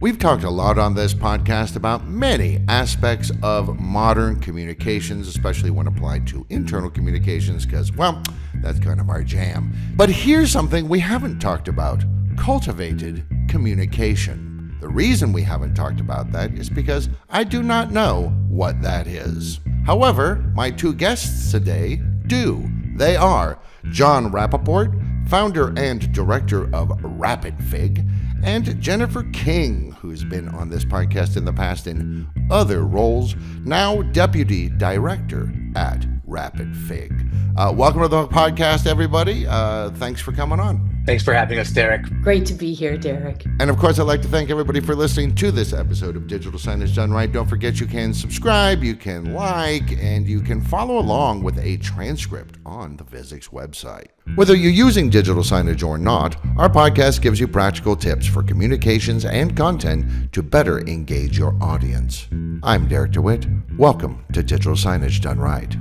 We've talked a lot on this podcast about many aspects of modern communications, especially when applied to internal communications, because, well, that's kind of our jam. But here's something we haven't talked about: cultivated communication. The reason we haven't talked about that is because I do not know what that is. However, my two guests today do. They are Jon Rappoport, founder and director of RapidFig, and Jennifer King, who's been on this podcast in the past in other roles, now deputy director at RapidFig. Welcome to the podcast, everybody. Thanks for coming on. Thanks for having us, Derek. Great to be here, Derek. And of course, I'd like to thank everybody for listening to this episode of Digital Signage Done Right. Don't forget you can subscribe, you can like, and you can follow along with a transcript on the Vizix website. Whether you're using digital signage or not, our podcast gives you practical tips for communications and content to better engage your audience. I'm Derek DeWitt. Welcome to Digital Signage Done Right.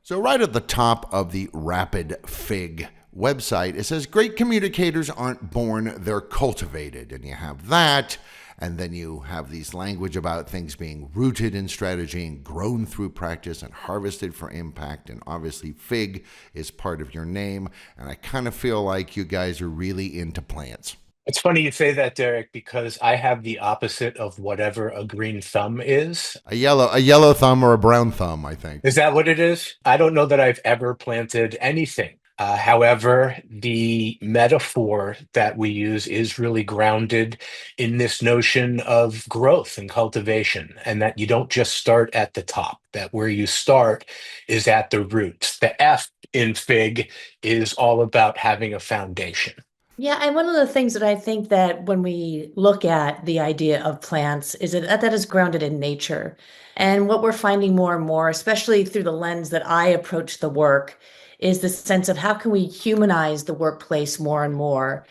So right at the top of the RapidFig website, it says great communicators aren't born, they're cultivated. And you have that, and then you have these language about things being rooted in strategy and grown through practice and harvested for impact. And obviously FIG is part of your name, and I kind of feel like you guys are really into plants. It's funny you say that, Derek, because I have the opposite of whatever a green thumb is. A yellow thumb or a brown thumb, I think. Is that what it is? I don't know that I've ever planted anything. However, the metaphor that we use is really grounded in this notion of growth and cultivation, and that you don't just start at the top, that where you start is at the roots. The F in FIG is all about having a foundation. Yeah, and one of the things that I think that when we look at the idea of plants is that is grounded in nature. And what we're finding more and more, especially through the lens that I approach the work, is the sense of how can we humanize the workplace more and more.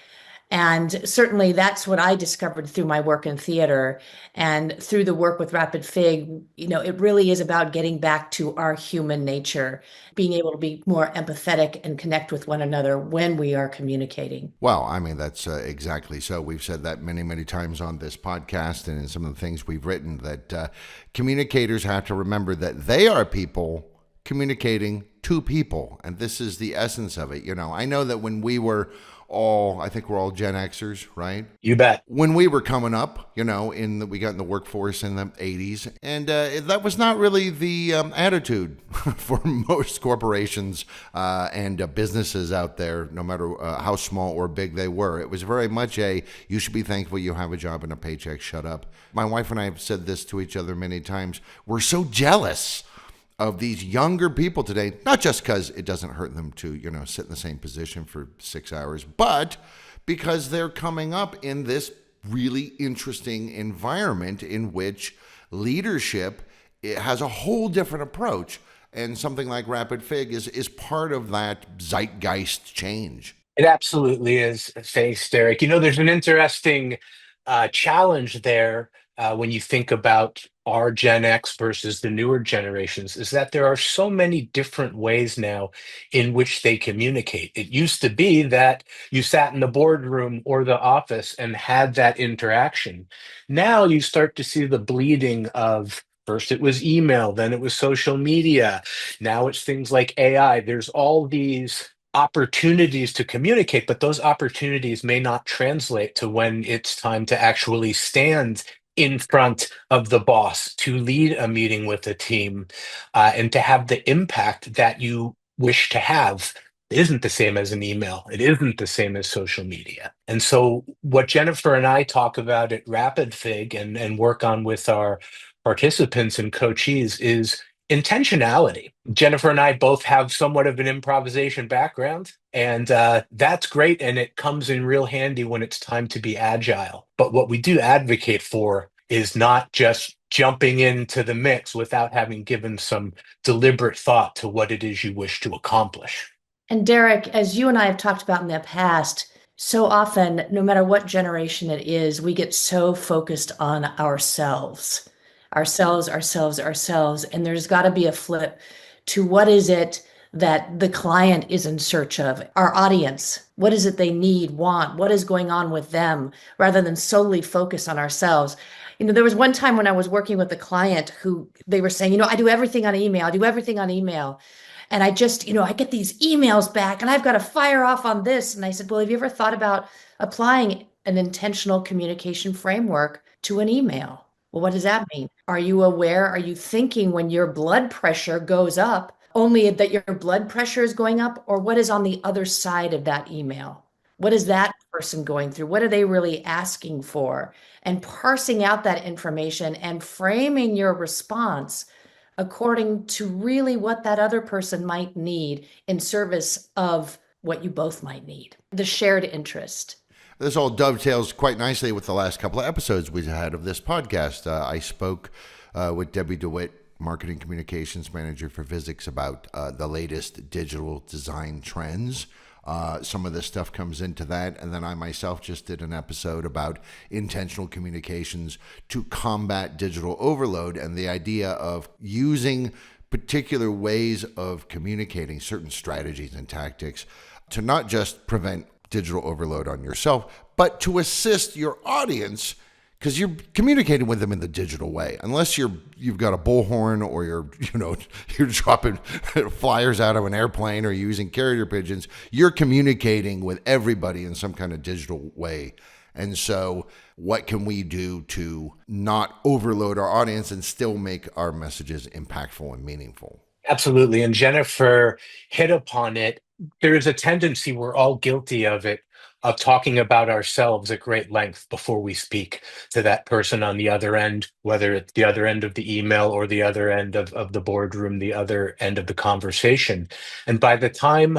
And certainly that's what I discovered through my work in theater and through the work with RapidFig. It really is about getting back to our human nature, being able to be more empathetic and connect with one another when we are communicating. Well, I mean, that's exactly so. We've said that many, many times on this podcast and in some of the things we've written, that communicators have to remember that they are people communicating to people. And this is the essence of it. I know that when we were I think we're all Gen Xers, right? You bet. When we were coming up, we got in the workforce in the 80s, and that was not really the attitude for most corporations and businesses out there, no matter how small or big they were. It was very much you should be thankful you have a job and a paycheck, shut up. My wife and I have said this to each other many times. We're so jealous of these younger people today, not just because it doesn't hurt them to, sit in the same position for 6 hours, but because they're coming up in this really interesting environment in which leadership has a whole different approach. And something like RapidFig is part of that zeitgeist change. It absolutely is. Thanks, Derek. There's an interesting challenge there when you think about our Gen X versus the newer generations, is that there are so many different ways now in which they communicate. It used to be that you sat in the boardroom or the office and had that interaction. Now you start to see the bleeding of, first it was email, then it was social media. Now it's things like AI. There's all these opportunities to communicate, but those opportunities may not translate to when it's time to actually stand in front of the boss, to lead a meeting with a team, and to have the impact that you wish to have. It isn't the same as an email. It isn't the same as social media. And so what Jennifer and I talk about at RapidFig and work on with our participants and coachees is intentionality. Jennifer and I both have somewhat of an improvisation background, and that's great, and it comes in real handy when it's time to be agile. But what we do advocate for is not just jumping into the mix without having given some deliberate thought to what it is you wish to accomplish. And Derek, as you and I have talked about in the past, so often, no matter what generation it is, we get so focused on ourselves. And there's got to be a flip to what is it that the client is in search of, our audience. What is it they need, want? What is going on with them, rather than solely focus on ourselves? There was one time when I was working with a client who they were saying, I do everything on email. I do everything on email. And I just, I get these emails back and I've got to fire off on this. And I said, well, have you ever thought about applying an intentional communication framework to an email? Well, what does that mean? Are you aware? Are you thinking when your blood pressure goes up, only that your blood pressure is going up, or what is on the other side of that email? What is that person going through? What are they really asking for? And parsing out that information and framing your response according to really what that other person might need in service of what you both might need, the shared interest. This all dovetails quite nicely with the last couple of episodes we had of this podcast. I spoke with Debbie DeWitt, Marketing Communications Manager for Visix, about the latest digital design trends. Some of this stuff comes into that. And then I myself just did an episode about intentional communications to combat digital overload, and the idea of using particular ways of communicating, certain strategies and tactics to not just prevent digital overload on yourself, but to assist your audience, because you're communicating with them in the digital way. Unless you've got a bullhorn, or you're dropping flyers out of an airplane or using carrier pigeons, you're communicating with everybody in some kind of digital way. And so what can we do to not overload our audience and still make our messages impactful and meaningful? Absolutely. And Jennifer hit upon it. There is a tendency, we're all guilty of it, of talking about ourselves at great length before we speak to that person on the other end, whether it's the other end of the email or the other end of the boardroom, the other end of the conversation. And by the time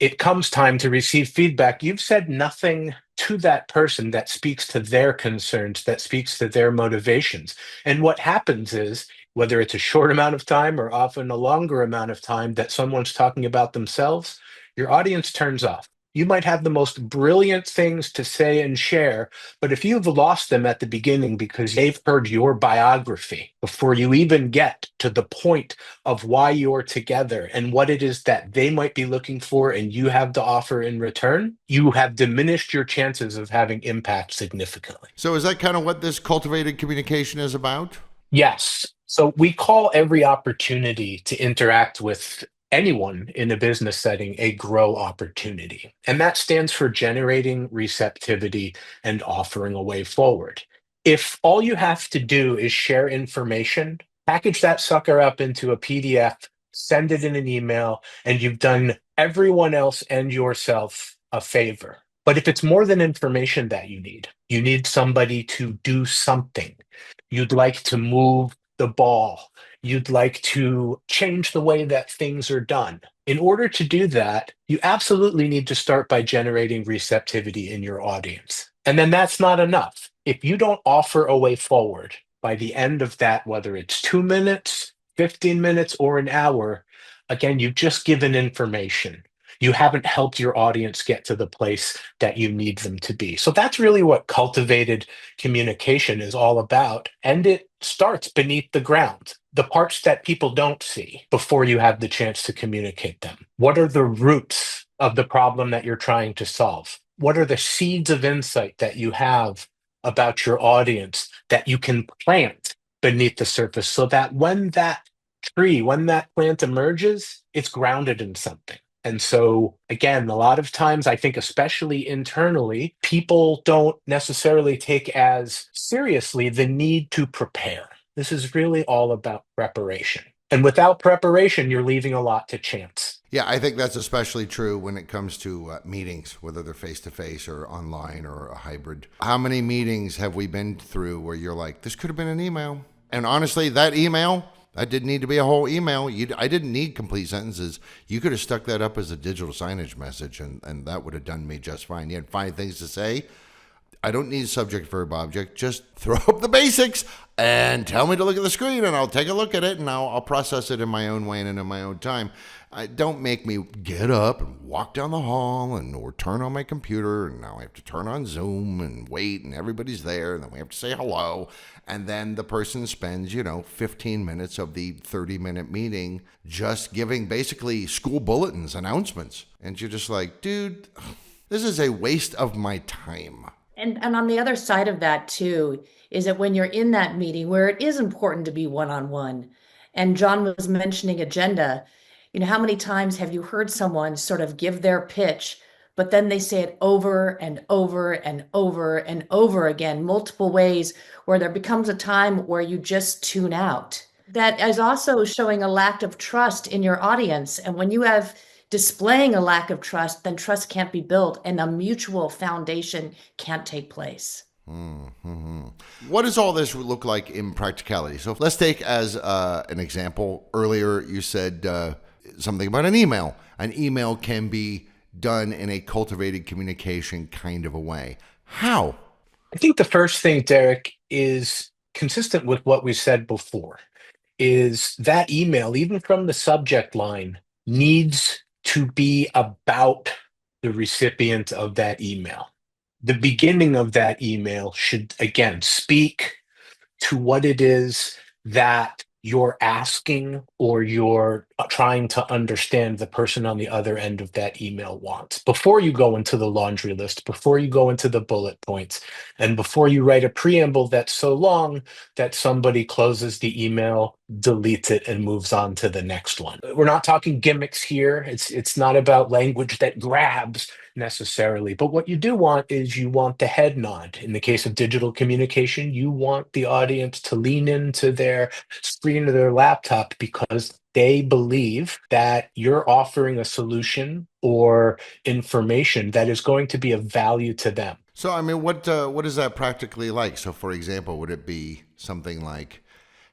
it comes time to receive feedback, you've said nothing to that person that speaks to their concerns, that speaks to their motivations. And what happens is, whether it's a short amount of time or often a longer amount of time that someone's talking about themselves, your audience turns off. You might have the most brilliant things to say and share, but if you've lost them at the beginning because they've heard your biography before you even get to the point of why you're together and what it is that they might be looking for and you have to offer in return, you have diminished your chances of having impact significantly. So is that kind of what this cultivated communication is about? Yes. So we call every opportunity to interact with anyone in a business setting a grow opportunity. And that stands for generating receptivity and offering a way forward. If all you have to do is share information, package that sucker up into a PDF, send it in an email, and you've done everyone else and yourself a favor. But if it's more than information that you need somebody to do something. You'd like to move the ball. You'd like to change the way that things are done. In order to do that, you absolutely need to start by generating receptivity in your audience. And then that's not enough. If you don't offer a way forward by the end of that, whether it's 2 minutes, 15 minutes, or an hour, again, you've just given information. You haven't helped your audience get to the place that you need them to be. So that's really what cultivated communication is all about. And it starts beneath the ground, the parts that people don't see before you have the chance to communicate them. What are the roots of the problem that you're trying to solve? What are the seeds of insight that you have about your audience that you can plant beneath the surface so that when that plant emerges, it's grounded in something? And so, again, a lot of times, I think, especially internally, people don't necessarily take as seriously the need to prepare. This is really all about preparation. And without preparation, you're leaving a lot to chance. Yeah, I think that's especially true when it comes to meetings, whether they're face-to-face or online or a hybrid. How many meetings have we been through where you're like, this could have been an email? And honestly, that email, that didn't need to be a whole email. I didn't need complete sentences. You could have stuck that up as a digital signage message, and that would have done me just fine. You had 5 things to say. I don't need subject, verb, object. Just throw up the basics and tell me to look at the screen, and I'll take a look at it, and I'll process it in my own way and in my own time. Don't make me get up and walk down the hall or turn on my computer, and now I have to turn on Zoom and wait, and everybody's there, and then we have to say hello. And then the person spends, 15 minutes of the 30-minute meeting just giving basically school bulletins, announcements. And you're just like, dude, this is a waste of my time. And on the other side of that too, is that when you're in that meeting where it is important to be one-on-one, and Jon was mentioning agenda, how many times have you heard someone sort of give their pitch, but then they say it over and over and over and over again, multiple ways, where there becomes a time where you just tune out. That is also showing a lack of trust in your audience. And when you have displaying a lack of trust, then trust can't be built and a mutual foundation can't take place. Mm-hmm. What does all this look like in practicality? So let's take as an example. Earlier, you said something about an email. An email can be done in a cultivated communication kind of a way. How? I think the first thing, Derek, is consistent with what we said before, is that email, even from the subject line, needs to be about the recipient of that email. The beginning of that email should, again, speak to what it is that you're asking or you're trying to understand the person on the other end of that email wants. Before you go into the laundry list, before you go into the bullet points, and before you write a preamble that's so long that somebody closes the email, deletes it, and moves on to the next one. We're not talking gimmicks here. It's not about language that grabs necessarily, but what you do want is you want the head nod. In the case of digital communication, you want the audience to lean into their screen of their laptop because they believe that you're offering a solution or information that is going to be of value to them. So, I mean, what is that practically like? So, for example, would it be something like,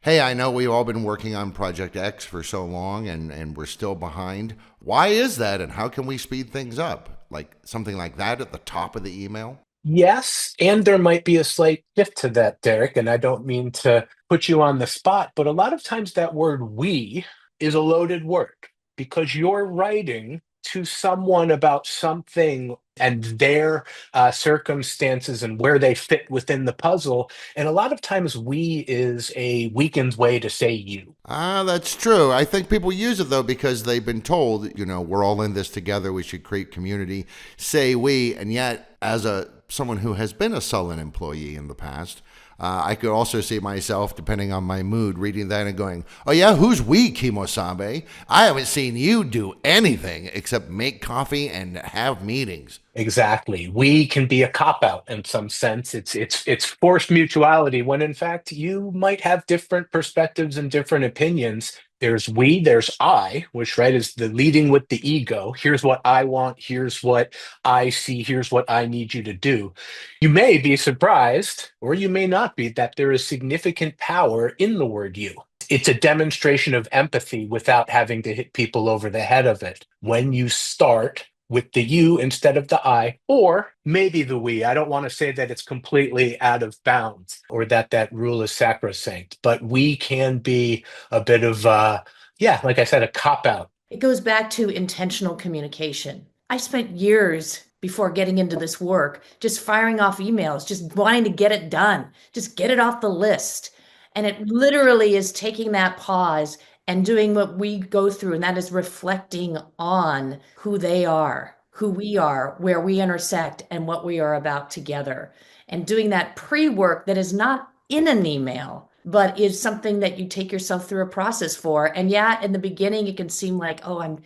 hey, I know we've all been working on Project X for so long and we're still behind. Why is that? And how can we speed things up? Like something like that at the top of the email? Yes, and there might be a slight shift to that, Derek, and I don't mean to put you on the spot, but a lot of times that word we is a loaded word because you're writing to someone about something and their circumstances and where they fit within the puzzle. And a lot of times we is a weakened way to say you. That's true. I think people use it, though, because they've been told, we're all in this together. We should create community. Say we. And yet, as someone who has been a sullen employee in the past, I could also see myself, depending on my mood, reading that and going, oh yeah, who's we, Kimosabe? I haven't seen you do anything except make coffee and have meetings. Exactly. We can be a cop-out in some sense. It's forced mutuality when in fact you might have different perspectives and different opinions. There's we, there's I, which is the leading with the ego. Here's what I want, here's what I see, here's what I need you to do. You may be surprised, or you may not be, that there is significant power in the word you. It's a demonstration of empathy without having to hit people over the head of it. When you start with the you instead of the I, or maybe the we. I don't want to say that it's completely out of bounds or that rule is sacrosanct, but we can be a bit of, like I said, a cop-out. It goes back to intentional communication. I spent years before getting into this work just firing off emails, just wanting to get it done, just get it off the list. And it literally is taking that pause and doing what we go through, and that is reflecting on who they are, who we are, where we intersect, and what we are about together. And doing that pre-work that is not in an email, but is something that you take yourself through a process for. And yeah, in the beginning, it can seem like, oh, I'm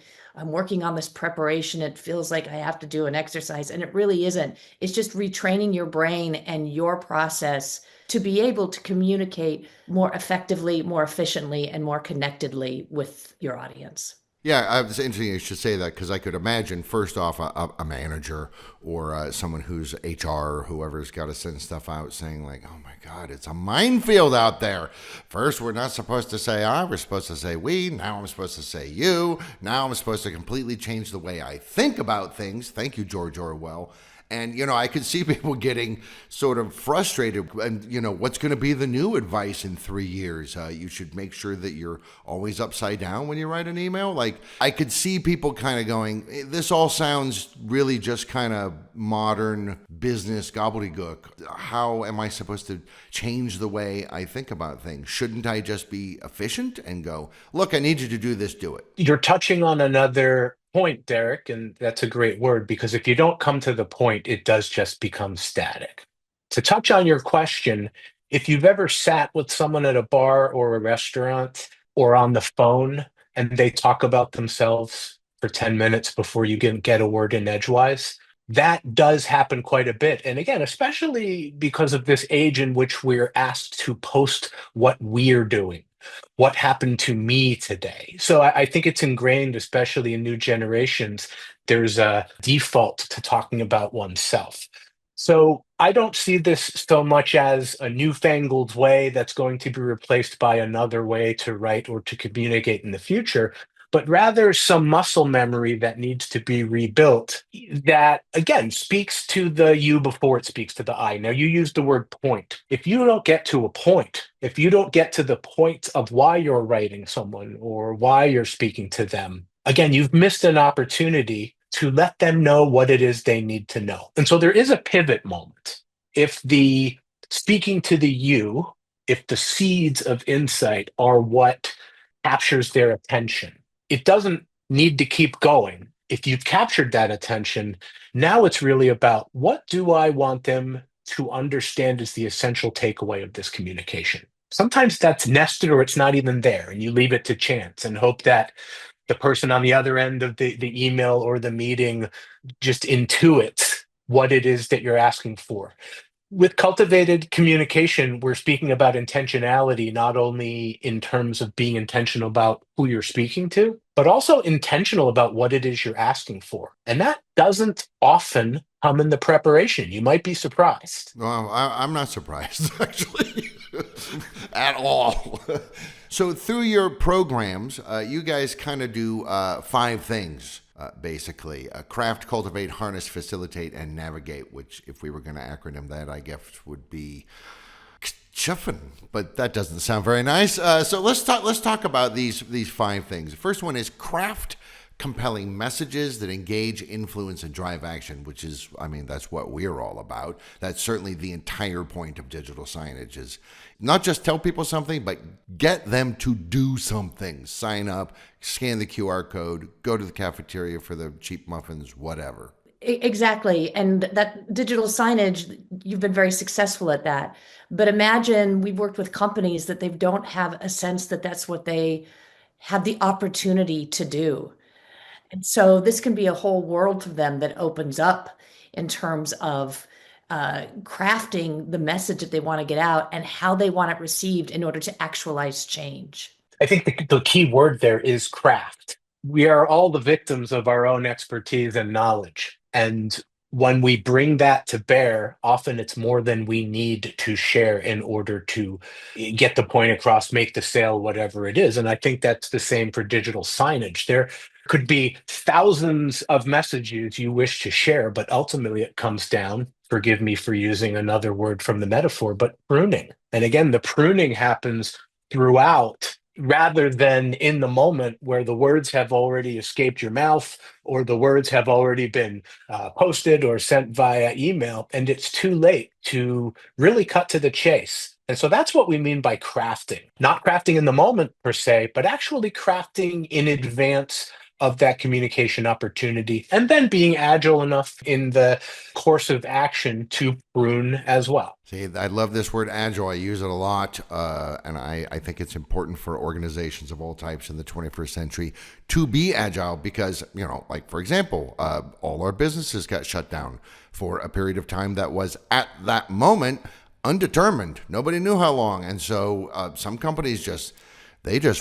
working on this preparation. It feels like I have to do an exercise, and it really isn't. It's just retraining your brain and your process to be able to communicate more effectively, more efficiently, and more connectedly with your audience. Yeah, it's interesting you should say that because I could imagine, first off, a manager or someone who's HR or whoever's got to send stuff out saying like, oh my God, it's a minefield out there. First, we're not supposed to say I, we're supposed to say we. Now I'm supposed to say you. Now I'm supposed to completely change the way I think about things. Thank you, George Orwell. And, I could see people getting sort of frustrated. And, what's going to be the new advice in 3 years? You should make sure that you're always upside down when you write an email. Like, I could see people kind of going, this all sounds really just kind of modern business gobbledygook. How am I supposed to change the way I think about things? Shouldn't I just be efficient and go, look, I need you to do this, do it? You're touching on another point, Derek, and that's a great word, because if you don't come to the point, it does just become static. To touch on your question, if you've ever sat with someone at a bar or a restaurant or on the phone and they talk about themselves for 10 minutes before you can get a word in edgewise, that does happen quite a bit. And again, especially because of this age in which we're asked to post what we're doing, what happened to me today. So I think it's ingrained, especially in new generations, there's a default to talking about oneself. So I don't see this so much as a newfangled way that's going to be replaced by another way to write or to communicate in the future, but rather some muscle memory that needs to be rebuilt that, again, speaks to the you before it speaks to the I. Now, you used the word point. If you don't get to a point, if you don't get to the point of why you're writing someone or why you're speaking to them, again, you've missed an opportunity to let them know what it is they need to know. And so there is a pivot moment. If the speaking to the you, if the seeds of insight are what captures their attention, it doesn't need to keep going. If you've captured that attention, now it's really about what do I want them to understand is the essential takeaway of this communication. Sometimes that's nested or it's not even there, and you leave it to chance and hope that the person on the other end of the email or the meeting just intuits what it is that you're asking for. With cultivated communication, we're speaking about intentionality, not only in terms of being intentional about who you're speaking to, but also intentional about what it is you're asking for. And that doesn't often come in the preparation. You might be surprised. Well, I'm not surprised, actually, at all. So through your programs, you guys kind of do 5 things, basically. Craft, cultivate, harness, facilitate, and navigate, which if we were going to acronym that, I guess would be chuffing, but that doesn't sound very nice. So let's talk about these 5 things. The first one is craft compelling messages that engage, influence, and drive action, which is, that's what we're all about. That's certainly the entire point of digital signage, is not just tell people something, but get them to do something. Sign up, scan the QR code, go to the cafeteria for the cheap muffins, whatever. Exactly. And that digital signage, you've been very successful at that. But imagine we've worked with companies that they don't have a sense that that's what they have the opportunity to do. And so this can be a whole world for them that opens up in terms of crafting the message that they want to get out and how they want it received in order to actualize change. I think the key word there is craft. We are all the victims of our own expertise and knowledge. And when we bring that to bear, often it's more than we need to share in order to get the point across, make the sale, whatever it is. And I think that's the same for digital signage. There could be thousands of messages you wish to share, but ultimately it comes down, forgive me for using another word from the metaphor, but pruning. And again, the pruning happens throughout rather than in the moment where the words have already escaped your mouth or the words have already been posted or sent via email, and it's too late to really cut to the chase. And so that's what we mean by crafting, not crafting in the moment per se, but actually crafting in advance of that communication opportunity, and then being agile enough in the course of action to prune as well. See, I love this word agile. I use it a lot, and I think it's important for organizations of all types in the 21st century to be agile because, like, for example, all our businesses got shut down for a period of time that was, at that moment, undetermined. Nobody knew how long. And so some companies just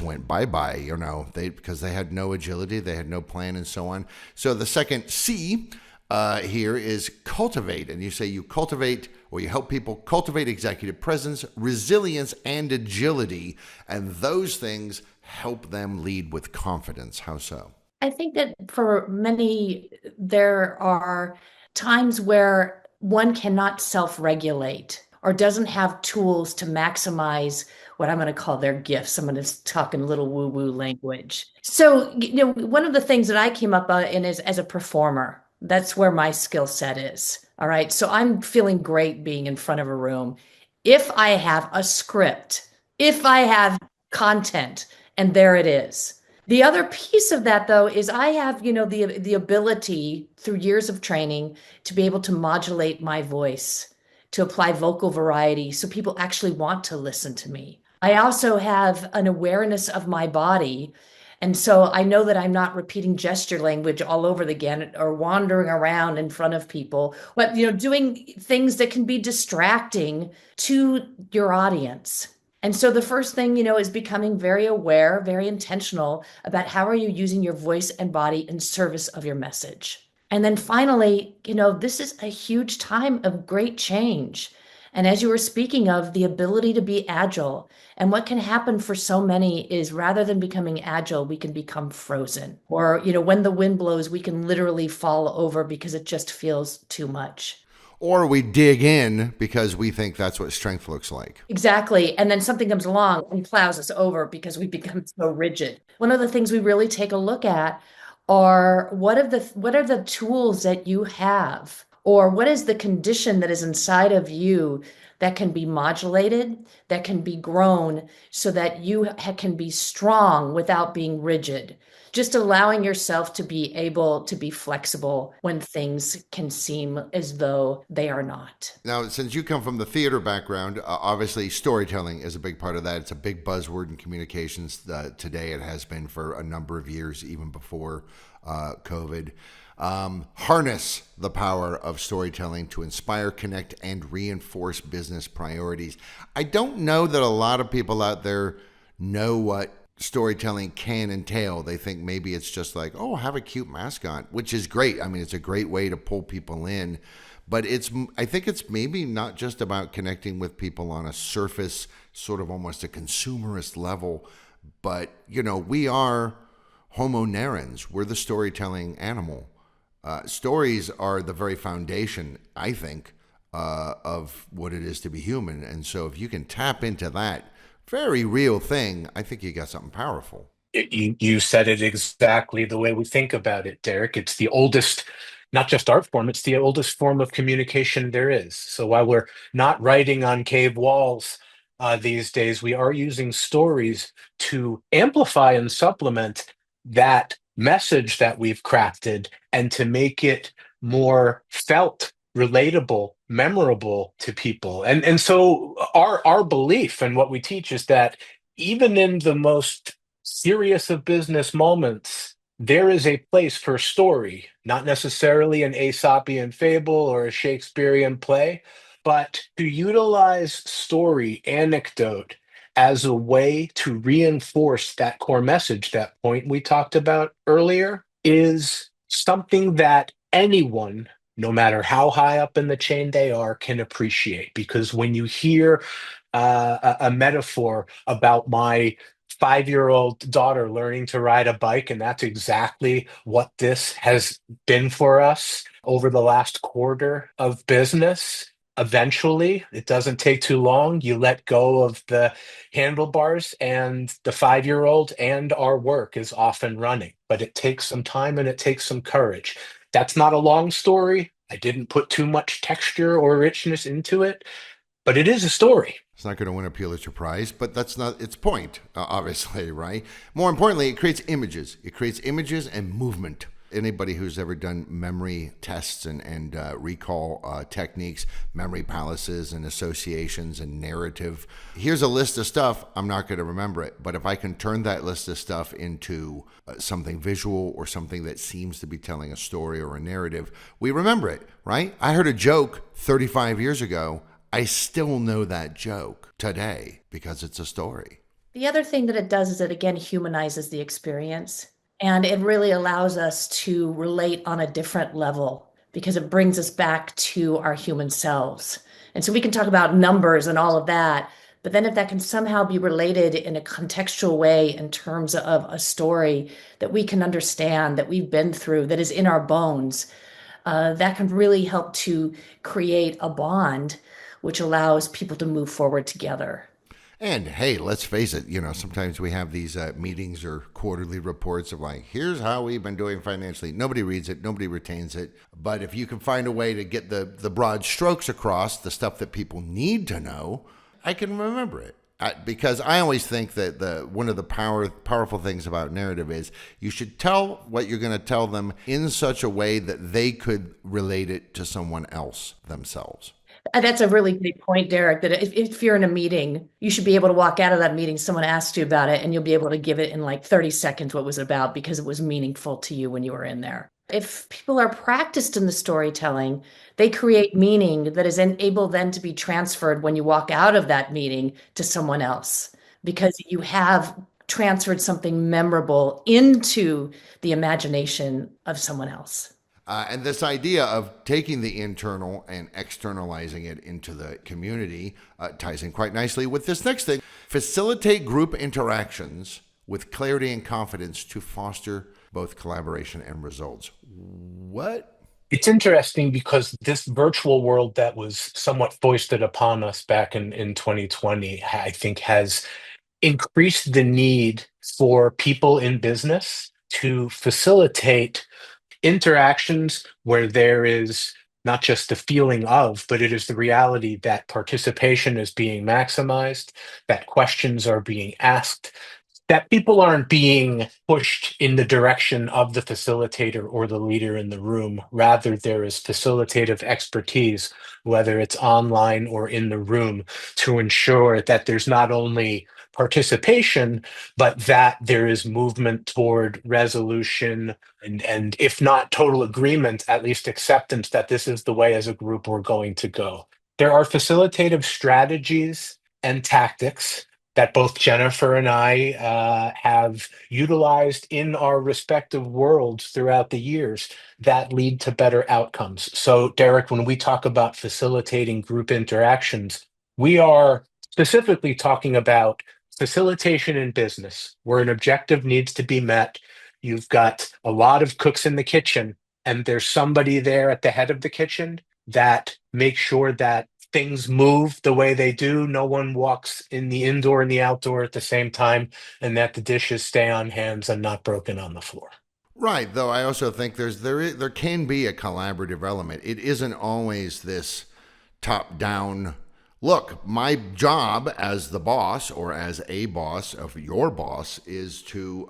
went bye-bye, because they had no agility, they had no plan, and so on. So the second C here is cultivate. And you say you cultivate, or you help people cultivate executive presence, resilience, and agility. And those things help them lead with confidence. How so? I think that for many, there are times where one cannot self-regulate or doesn't have tools to maximize what I'm going to call their gifts. I'm going to talk in a little woo-woo language. So, one of the things that I came up in is as a performer. That's where my skill set is. All right. So I'm feeling great being in front of a room. If I have a script, if I have content, and there it is. The other piece of that, though, is I have, the ability through years of training to be able to modulate my voice, to apply vocal variety so people actually want to listen to me. I also have an awareness of my body. And so I know that I'm not repeating gesture language all over again or wandering around in front of people, but doing things that can be distracting to your audience. And so the first thing, is becoming very aware, very intentional about how are you using your voice and body in service of your message. And then finally, this is a huge time of great change. And as you were speaking of the ability to be agile, and what can happen for so many is rather than becoming agile, we can become frozen. Or, when the wind blows, we can literally fall over because it just feels too much. Or we dig in because we think that's what strength looks like. Exactly. And then something comes along and plows us over because we become so rigid. One of the things we really take a look at are what are the tools that you have, or what is the condition that is inside of you that can be modulated, that can be grown so that you can be strong without being rigid. Just allowing yourself to be able to be flexible when things can seem as though they are not. Now, since you come from the theater background, obviously storytelling is a big part of that. It's a big buzzword in communications today. It has been for a number of years, even before COVID. Harness the power of storytelling to inspire, connect, and reinforce business priorities. I don't know that a lot of people out there know what storytelling can entail. They think maybe it's just like, oh, have a cute mascot, which is great. I mean, it's a great way to pull people in, but I think it's maybe not just about connecting with people on a surface, sort of almost a consumerist level, but we are homo narrans. We're the storytelling animal. Stories are the very foundation, I think, of what it is to be human. And so if you can tap into that very real thing, I think you got something powerful. You said it exactly the way we think about it, Derek. It's the oldest, not just art form, it's the oldest form of communication there is. So while we're not writing on cave walls these days, we are using stories to amplify and supplement that message that we've crafted and to make it more felt, relatable, memorable to people. And so our belief and what we teach is that even in the most serious of business moments, there is a place for story, not necessarily an Aesopian fable or a Shakespearean play, but to utilize story, anecdote as a way to reinforce that core message, that point we talked about earlier, is something that anyone, no matter how high up in the chain they are, can appreciate. Because when you hear a metaphor about my 5-year-old daughter learning to ride a bike, and that's exactly what this has been for us over the last quarter of business. Eventually, it doesn't take too long. You let go of the handlebars, and the 5-year-old and our work is off and running. But it takes some time and it takes some courage. That's not a long story. I didn't put too much texture or richness into it, but it is a story. It's not going to win a Pulitzer Prize, but that's not its point, obviously, right? More importantly, it creates images. It creates images and movement. Anybody who's ever done memory tests and recall techniques, memory palaces and associations and narrative, here's a list of stuff. I'm not going to remember it, but if I can turn that list of stuff into something visual or something that seems to be telling a story or a narrative, we remember it, right? I heard a joke 35 years ago. I still know that joke today because it's a story. The other thing that it does is it again humanizes the experience, and it really allows us to relate on a different level because it brings us back to our human selves. And so we can talk about numbers and all of that, but then if that can somehow be related in a contextual way in terms of a story that we can understand, that we've been through, that is in our bones, that can really help to create a bond, which allows people to move forward together. And hey, let's face it, sometimes we have these meetings or quarterly reports of like, here's how we've been doing financially. Nobody reads it, nobody retains it. But if you can find a way to get the broad strokes across, the stuff that people need to know, I can remember it. Because I always think that one of the powerful things about narrative is you should tell what you're going to tell them in such a way that they could relate it to someone else themselves. That's a really great point, Derek, that if you're in a meeting, you should be able to walk out of that meeting, someone asked you about it, and you'll be able to give it in like 30 seconds what it was about because it was meaningful to you when you were in there. If people are practiced in the storytelling, they create meaning that is able then to be transferred when you walk out of that meeting to someone else because you have transferred something memorable into the imagination of someone else. And this idea of taking the internal and externalizing it into the community ties in quite nicely with this next thing. Facilitate group interactions with clarity and confidence to foster both collaboration and results. What? It's interesting because this virtual world that was somewhat foisted upon us back in 2020, I think, has increased the need for people in business to facilitate interactions where there is not just the feeling of, but it is the reality that participation is being maximized, that questions are being asked, that people aren't being pushed in the direction of the facilitator or the leader in the room. Rather, there is facilitative expertise, whether it's online or in the room, to ensure that there's not only participation, but that there is movement toward resolution and if not total agreement, at least acceptance that this is the way as a group we're going to go. There are facilitative strategies and tactics that both Jennifer and I have utilized in our respective worlds throughout the years that lead to better outcomes. So, Derek, when we talk about facilitating group interactions, we are specifically talking about facilitation in business, where an objective needs to be met. You've got a lot of cooks in the kitchen, and there's somebody there at the head of the kitchen that makes sure that things move the way they do. No one walks in the indoor and the outdoor at the same time, and that the dishes stay on hands and not broken on the floor. Right, though I also think there can be a collaborative element. It isn't always this top down look. My job as the boss or as a boss of your boss is to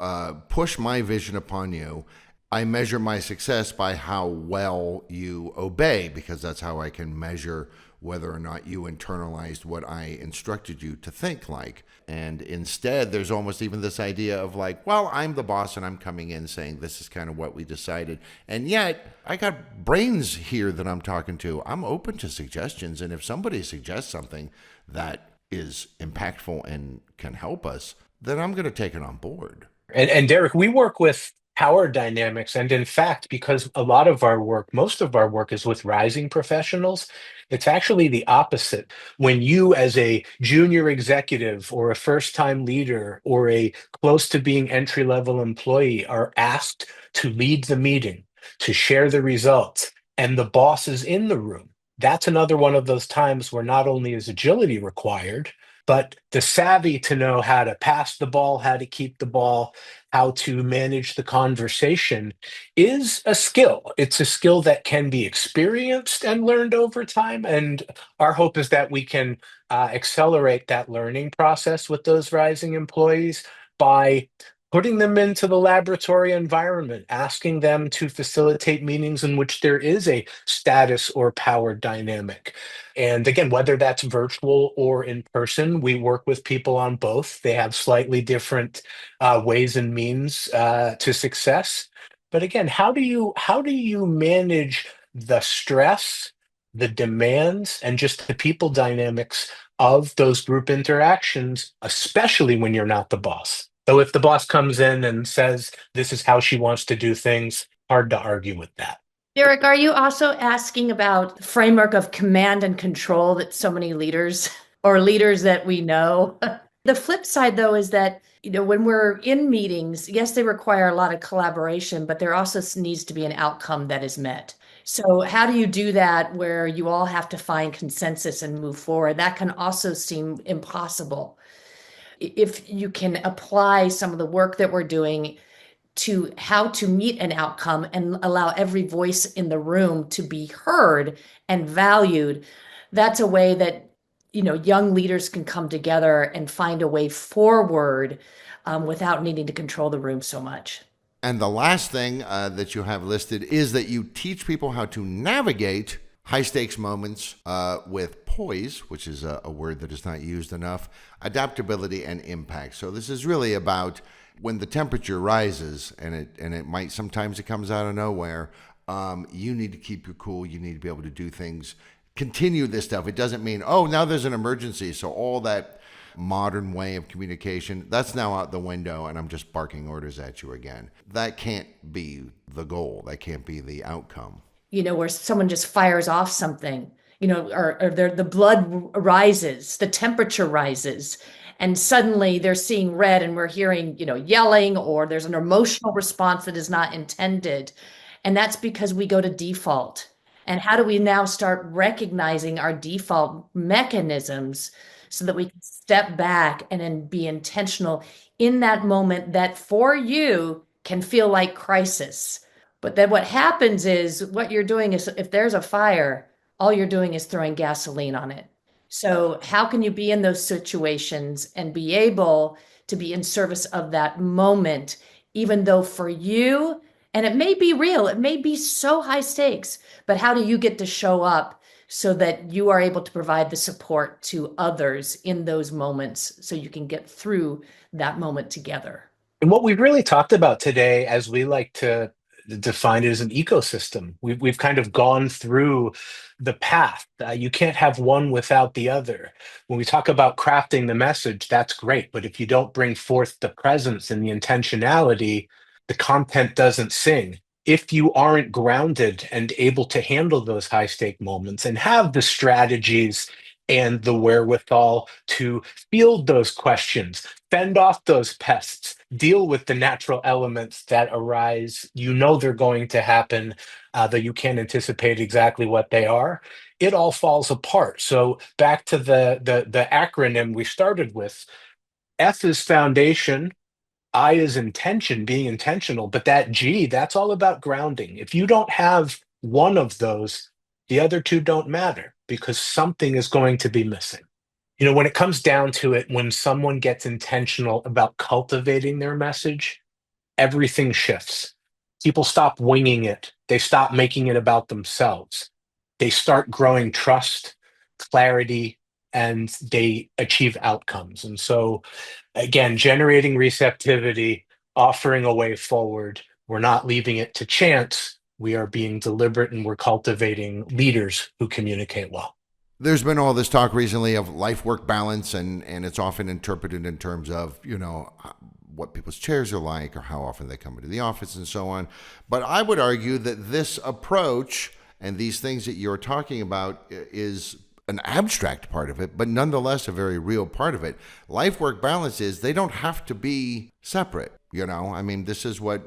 push my vision upon you. I measure my success by how well you obey because that's how I can measure whether or not you internalized what I instructed you to think like. And instead, there's almost even this idea of like, well, I'm the boss and I'm coming in saying this is kind of what we decided. And yet, I got brains here that I'm talking to. I'm open to suggestions. And if somebody suggests something that is impactful and can help us, then I'm going to take it on board. And Derek, we work with power dynamics. And in fact, because a lot of our work, most of our work is with rising professionals, it's actually the opposite. When you, as a junior executive or a first time leader or a close to being entry level employee, are asked to lead the meeting, to share the results, and the boss is in the room, that's another one of those times where not only is agility required, but the savvy to know how to pass the ball, how to keep the ball, how to manage the conversation is a skill. It's a skill that can be experienced and learned over time. And our hope is that we can accelerate that learning process with those rising employees by putting them into the laboratory environment, asking them to facilitate meetings in which there is a status or power dynamic. And again, whether that's virtual or in person, we work with people on both. They have slightly different ways and means to success. But again, how do you manage the stress, the demands, and just the people dynamics of those group interactions, especially when you're not the boss? Though if the boss comes in and says this is how she wants to do things, hard to argue with that. Derek, are you also asking about the framework of command and control that so many leaders or leaders that we know? The flip side, though, is that, when we're in meetings, yes, they require a lot of collaboration, but there also needs to be an outcome that is met. So, how do you do that where you all have to find consensus and move forward? That can also seem impossible. If you can apply some of the work that we're doing to how to meet an outcome and allow every voice in the room to be heard and valued, that's a way that, young leaders can come together and find a way forward without needing to control the room so much. And the last thing that you have listed is that you teach people how to navigate high stakes moments with poise, which is a word that is not used enough, adaptability, and impact. So this is really about when the temperature rises, and it might sometimes it comes out of nowhere. You need to keep your cool. You need to be able to do things. Continue this stuff. It doesn't mean, oh, now there's an emergency, so all that modern way of communication, that's now out the window and I'm just barking orders at you again. That can't be the goal. That can't be the outcome. Where someone just fires off something, or the blood rises, the temperature rises, and suddenly they're seeing red and we're hearing, yelling, or there's an emotional response that is not intended. And that's because we go to default. And how do we now start recognizing our default mechanisms so that we can step back and then be intentional in that moment that for you can feel like crisis? But then what happens is what you're doing is if there's a fire, all you're doing is throwing gasoline on it. So, how can you be in those situations and be able to be in service of that moment, even though for you, and it may be real, it may be so high stakes, but how do you get to show up so that you are able to provide the support to others in those moments so you can get through that moment together? And what we've really talked about today, as we like to define it, as an ecosystem. We've kind of gone through the path. You can't have one without the other. When we talk about crafting the message, that's great. But if you don't bring forth the presence and the intentionality, the content doesn't sing. If you aren't grounded and able to handle those high stake moments and have the strategies and the wherewithal to field those questions, fend off those pests, deal with the natural elements that arise. You know they're going to happen, though you can't anticipate exactly what they are. It all falls apart. So back to the acronym we started with. F is foundation. I is intention, being intentional. But that G, that's all about grounding. If you don't have one of those, the other two don't matter because something is going to be missing. When it comes down to it, when someone gets intentional about cultivating their message, everything shifts. People stop winging it. They stop making it about themselves. They start growing trust, clarity, and they achieve outcomes. And so, again, generating receptivity, offering a way forward. We're not leaving it to chance. We are being deliberate and we're cultivating leaders who communicate well. There's been all this talk recently of life work balance, and it's often interpreted in terms of, what people's chairs are like or how often they come into the office and so on. But I would argue that this approach and these things that you're talking about is an abstract part of it, but nonetheless a very real part of it. Life work balance is they don't have to be separate. This is what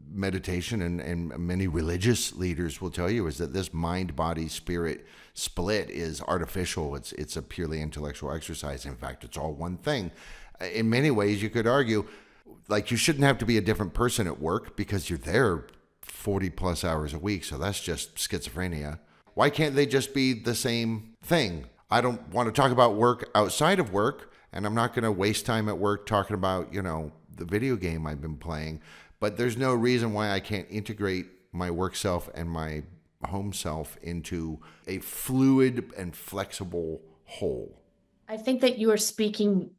meditation and many religious leaders will tell you, is that this mind, body, spirit split is artificial. It's a purely intellectual exercise. In fact, it's all one thing. In many ways, you could argue, like, you shouldn't have to be a different person at work because you're there 40 plus hours a week. So that's just schizophrenia. Why can't they just be the same thing? I don't want to talk about work outside of work, and I'm not going to waste time at work talking about, the video game I've been playing. But there's no reason why I can't integrate my work self and my home self into a fluid and flexible whole. I think that you are speaking,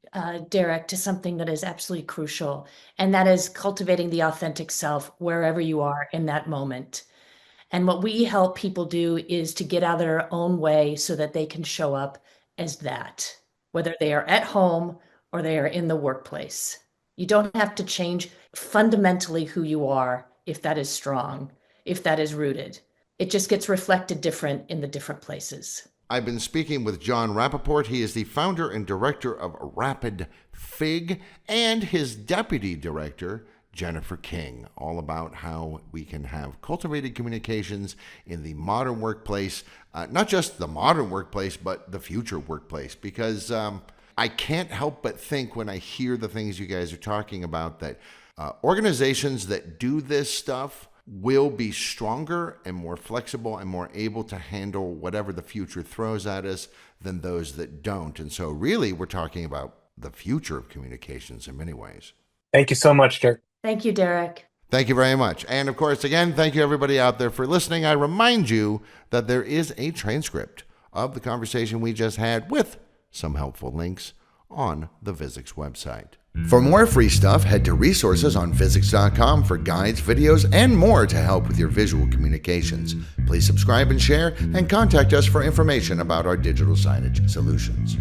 Derek, to something that is absolutely crucial, and that is cultivating the authentic self wherever you are in that moment. And what we help people do is to get out of their own way so that they can show up as that, whether they are at home or they are in the workplace. You don't have to change fundamentally who you are if that is strong, if that is rooted. It just gets reflected different in the different places. I've been speaking with Jon Rappoport. He is the founder and director of Rapid Fig, and his deputy director, Jennifer King, all about how we can have cultivated communications in the modern workplace, not just the modern workplace, but the future workplace. Because I can't help but think when I hear the things you guys are talking about that organizations that do this stuff will be stronger and more flexible and more able to handle whatever the future throws at us than those that don't. And so really, we're talking about the future of communications in many ways. Thank you so much, Dirk. Thank you, Derek. Thank you very much. And of course, again, thank you everybody out there for listening. I remind you that there is a transcript of the conversation we just had with some helpful links on the Visix website. For more free stuff, head to resources on Visix.com for guides, videos, and more to help with your visual communications. Please subscribe and share, and contact us for information about our digital signage solutions.